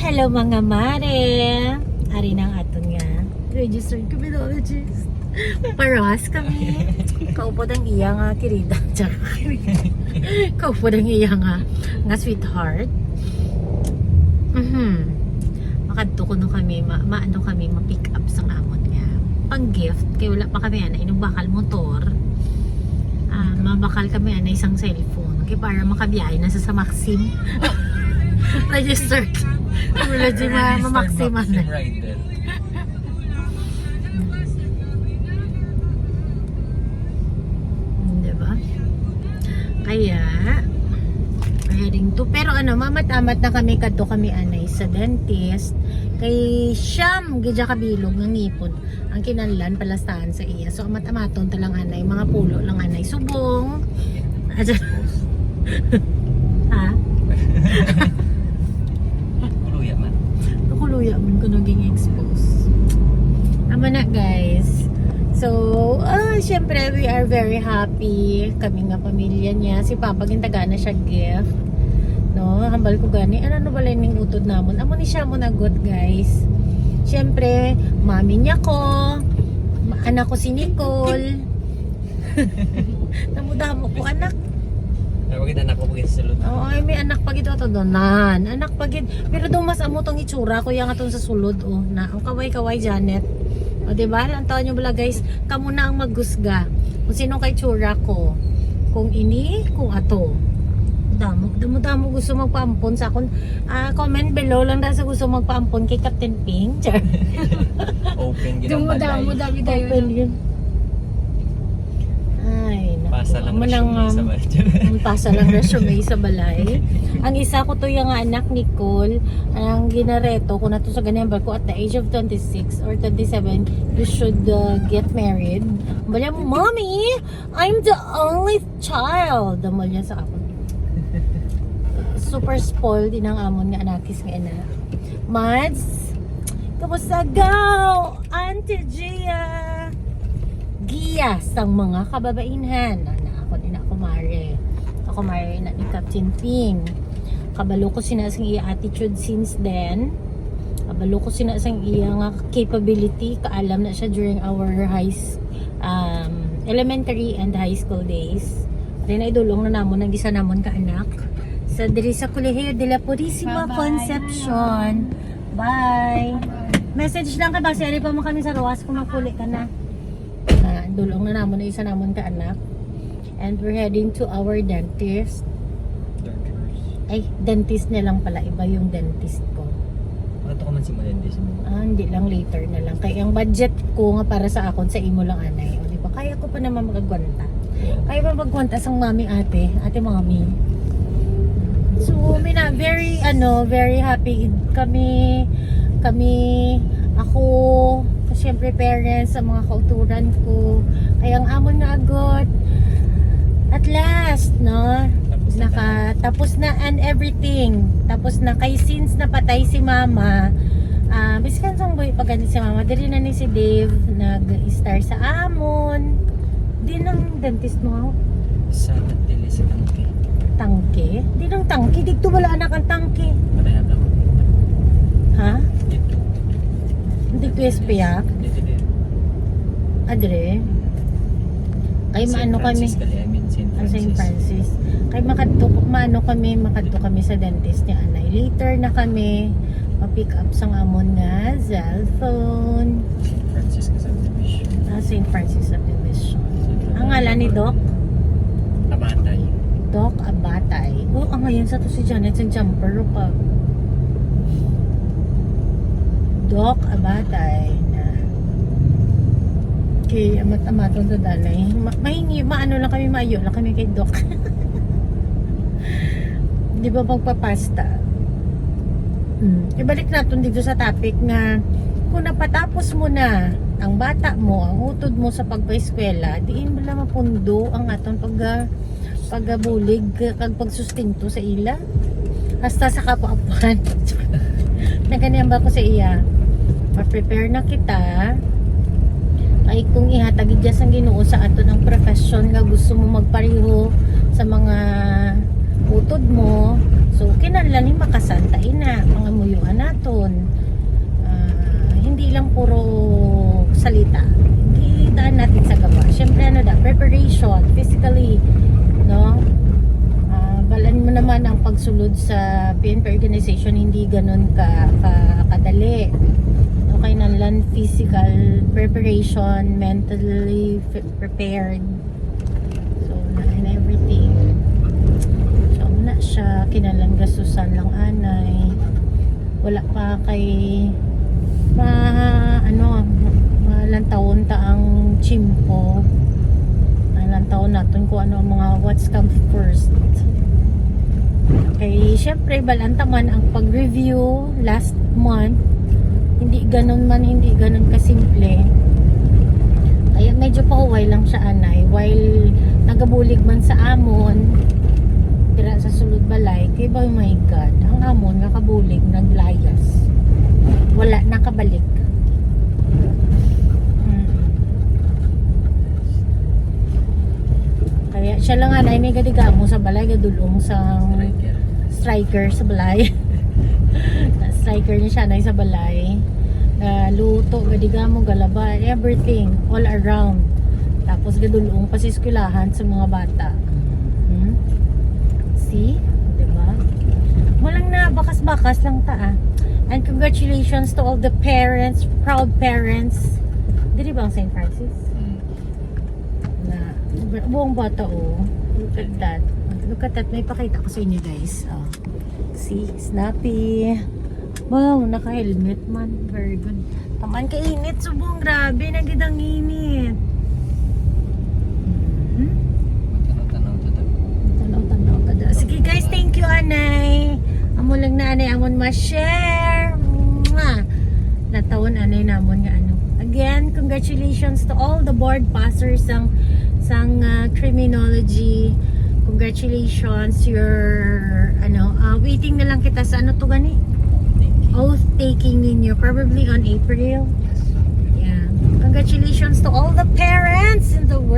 Hello mga mare! Ari nang aton nga. Registered criminologist. Paras kami. Kaupod ang iya nga kirida. Kaupod ang iya nga sweetheart. Makadto ko no kami, maano kami, ma-pick up sa amon nga. Pang gift, kaya wala pa kami ana, inong bakal motor. Mabakal kami ana isang cellphone. Kaya para makabiyahe na sa Maxim. Registered. Wala di ma-maximan na. Diba? Kaya rin to. Pero ano, mamat-amat na kami kadto kami anay sa dentist. Kay siyam, gidya kabilog ng ngipon. Ang kinanlan palastahan sa iya. So amat-amaton talang anay. Mga pulo lang anay. Subong. Ha? Kuluya man ko naging expose. Ama na guys. So, syempre we are very happy. Kami nga pamilya niya. Si Papa gintaga na siya gift. No, hambal ko gani. Ano ba lang ning utod namon? Amo ni siya mo nagot guys. Syempre, mami niya ko. Anak ko si Nicole. Namudamo ko anak. Pagid anak ko pagid sulod. Oo, ay may anak pagid ato donan. Anak pagid. Pero do mas amo tong itsura ko yang aton sa sulod na. Ang kaway-kaway Janet. O di ba? Ang taon niyo bala guys, kamo na ang maggusga. Kung sino kay tsura ko. Kung ini, kung ato. Damo gusto magpaampon sa akon. Comment below lang sa gusto magpaampon kay Captain Pink. Open ginang balay. Open yun. Ay, pasa lang resume sa balay. Pasa lang resume sa balay. Ang isa ko to yung anak Nicole, ang ginareto ko na to sa ganyan ko at the age of 26 or 27, you should get married. Bala mo, Mommy, I'm the only child. Damal niya sa ako. Super spoiled din ang amon nga anakis nga ina. Mads, kamusta gaw? Auntie Gia. Giyas ang mga kababainhan. Ako din ako mare. Ako mare na ni Captain Ping. Kabalo ko sinasang iya attitude since then. Kabalo ko sinasang iya nga capability. Kaalam na siya during our elementary and high school days. Rin ay dulong na namon, nag-isa namon ka anak. Sa diri sa Colegio de la Purísima Concepcion. Bye! Message lang ka ba? Sari pa mo kami sa Roas kung makuli ka na. Dulong na namon na isa namon ka anak. And we're heading to our dentist. Ay, dentist na lang pala. Iba yung dentist ko. Bakit ako man si dentist mo? Hindi lang, later na lang. Kaya ang budget ko nga para sa akon sa imo lang anay. O diba? Kaya ko pa naman magagwanta. Kaya pa magwanta sang mami ate mami. So, very happy kami, ako, siyempre parents, sa mga kauturan ko. Kaya ang amon nga agot, at last, no? Tapos na and everything. Tapos na kay since napatay si mama, biskan sang boy pag si mama, diri na ni si Dave nag-star sa amon. Di nang dentist mo. Sa dili sa tangke. Tangke? Di nang tangke, dito wala anak ang tangke. Patay na ako. Ha? Dito. Hindi PSP ya? Adre? Ay maano kami? St. Francis. Kay makadto kami sa dentist ni Anay. Later na kami ma-pick up sang amon nga cellphone. Francis ka sa division. St. Francis Subdivision. Ang ngalan ni Doc? Abatay. Doc Abatay. Ngayon sa to si Janet sa jumper pa. Doc Abatay na kay amat-amaton to danay. Maano lang kami, maayo lang kami kay Doc. Di ba magpapasta? Ibalik natin dito sa topic na kung napatapos mo na ang bata mo, ang utod mo sa pagpa-eskwela, diin mo lang mapundo ang atong pagbulig kag pagsustinto sa ila. Hasta sa kapwa-kapwan. Naganyan ba ko sa iya? Ma-prepare na kita. Ay kung ihatagid dyan sang Ginoo sa ato ng profession nga gusto mo magpariho sa mga utod mo, so kinahanglan ni makasanta ina mga muyuan nato salita, idaan natin sa gawa. Siyempre preparation, physically, no? Balan mo naman ang pagsulod sa PNP organization, hindi ganun kadali. Okay na lang, physical preparation, mentally prepared. So, and everything. So, na siya, kinalang gasusan lang anay. Wala pa kay malantawon ta ang chimpo. Malantawon natin kung ano ang mga what's come first. Okay, syempre balantaman ang pag-review last month. Hindi ganun kasimple. Kaya medyo pahuway lang siya anay while nagabulig man sa amon tira sa sulod balay kay oh my god, ang amon nakabulig naglayas, wala nakabalik. Kaya siya lang anay may gadigamo sa balay gadulong sa striker sa balay. Striker niya siya anay sa balay, luto gadigamo galaba everything all around, tapos gadulong pa sa eskwelahan sa mga bata. See? Diba? Walang na bakas-bakas lang ta. And congratulations to all the parents, proud parents. Dili ba ang St. Francis? Na buong bata look at that. Look at that. May pakita ko sa inyo guys. See? Snappy. Wow, naka-helmet man. Very good. Taman ka init. Subong grabe. Nagidang init. Sige guys, thank you anay. Amo lang na anay amon ma-share. Natawon anay namon nga ano. Again, congratulations to all the board passers sang criminology. Congratulations, your waiting na lang kita sa ano to gani? Oath taking ninyo probably on April. Yeah. Congratulations to all the parents in the world.